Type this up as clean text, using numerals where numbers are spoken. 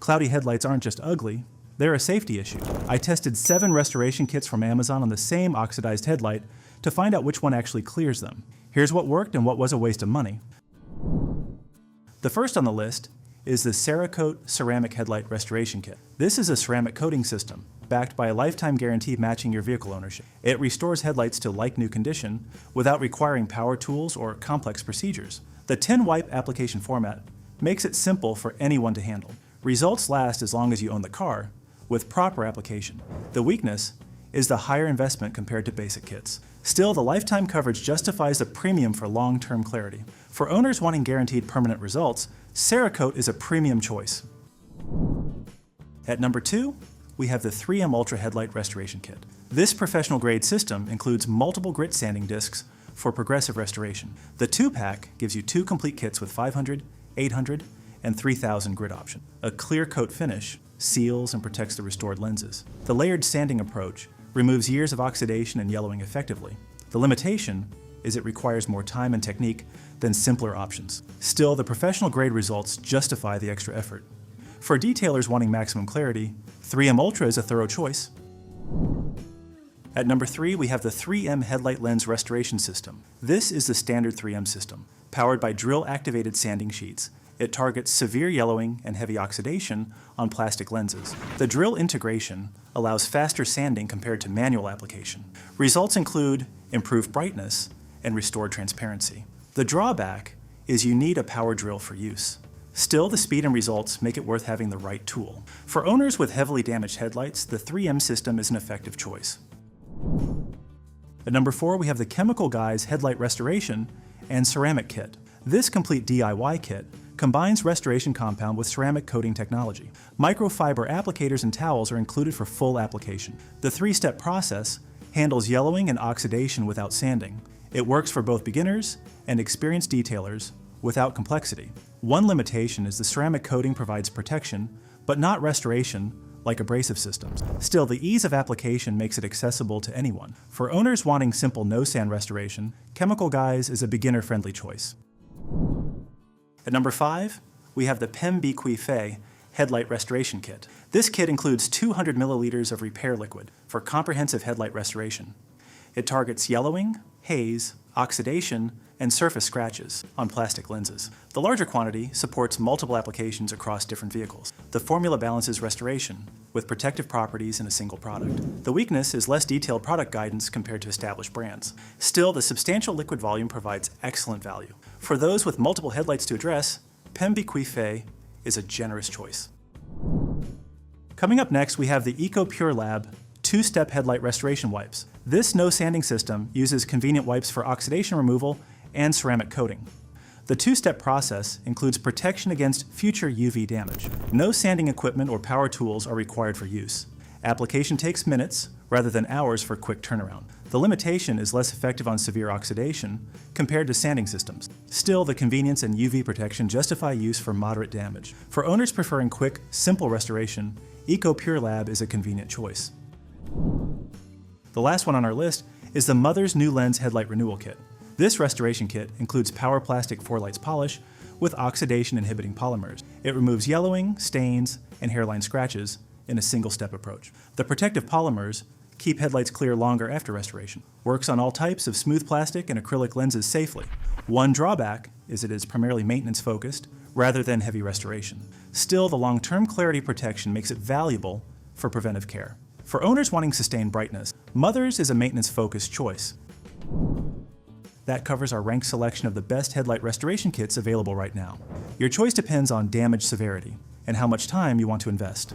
Cloudy headlights aren't just ugly, they're a safety issue. I tested 7 restoration kits from Amazon on the same oxidized headlight to find out which one actually clears them. Here's what worked and what was a waste of money. The first on the list is the CERAKOTE ceramic headlight restoration kit. This is a ceramic coating system backed by a lifetime guarantee matching your vehicle ownership. It restores headlights to like-new condition without requiring power tools or complex procedures. The 10-wipe application format makes it simple for anyone to handle. Results last as long as you own the car with proper application. The weakness is the higher investment compared to basic kits. Still, the lifetime coverage justifies the premium for long-term clarity. For owners wanting guaranteed permanent results, CERAKOTE is a premium choice. At number 2, we have the 3M Ultra Headlight Restoration Kit. This professional-grade system includes multiple grit sanding discs for progressive restoration. The 2-pack gives you 2 complete kits with 500, 800, and 3000 grit option. A clear coat finish seals and protects the restored lenses. The layered sanding approach removes years of oxidation and yellowing effectively. The limitation is it requires more time and technique than simpler options. Still, the professional-grade results justify the extra effort. For detailers wanting maximum clarity, 3M Ultra is a thorough choice. At number 3, we have the 3M Headlight Lens Restoration System. This is the standard 3M system, powered by drill-activated sanding sheets. It targets severe yellowing and heavy oxidation on plastic lenses. The drill integration allows faster sanding compared to manual application. Results include improved brightness and restored transparency. The drawback is you need a power drill for use. Still, the speed and results make it worth having the right tool. For owners with heavily damaged headlights, the 3M system is an effective choice. At number 4, we have the Chemical Guys Headlight Restoration and Ceramic Kit. This complete DIY kit combines restoration compound with ceramic coating technology. Microfiber applicators and towels are included for full application. The 3-step process handles yellowing and oxidation without sanding. It works for both beginners and experienced detailers without complexity. One limitation is the ceramic coating provides protection, but not restoration like abrasive systems. Still, the ease of application makes it accessible to anyone. For owners wanting simple no-sand restoration, Chemical Guys is a beginner-friendly choice. At number 5, we have the Pmbqifay Headlight Restoration Kit. This kit includes 200 milliliters of repair liquid for comprehensive headlight restoration. It targets yellowing, haze, oxidation, and surface scratches on plastic lenses. The larger quantity supports multiple applications across different vehicles. The formula balances restoration with protective properties in a single product. The weakness is less detailed product guidance compared to established brands. Still, the substantial liquid volume provides excellent value. For those with multiple headlights to address, Pmbqifay is a generous choice. Coming up next, we have the EcoPure Lab 2-step headlight restoration wipes. This no-sanding system uses convenient wipes for oxidation removal and ceramic coating. The 2-step process includes protection against future UV damage. No sanding equipment or power tools are required for use. Application takes minutes rather than hours for quick turnaround. The limitation is less effective on severe oxidation compared to sanding systems. Still, the convenience and UV protection justify use for moderate damage. For owners preferring quick, simple restoration, EcoPure Lab is a convenient choice. The last one on our list is the Mother's NuLens Headlight Renewal Kit. This restoration kit includes power plastic 4-lights polish with oxidation-inhibiting polymers. It removes yellowing, stains, and hairline scratches in a single-step approach. The protective polymers keep headlights clear longer after restoration. Works on all types of smooth plastic and acrylic lenses safely. One drawback is it is primarily maintenance-focused rather than heavy restoration. Still, the long-term clarity protection makes it valuable for preventive care. For owners wanting sustained brightness, Mother's is a maintenance-focused choice. That covers our ranked selection of the best headlight restoration kits available right now. Your choice depends on damage severity and how much time you want to invest.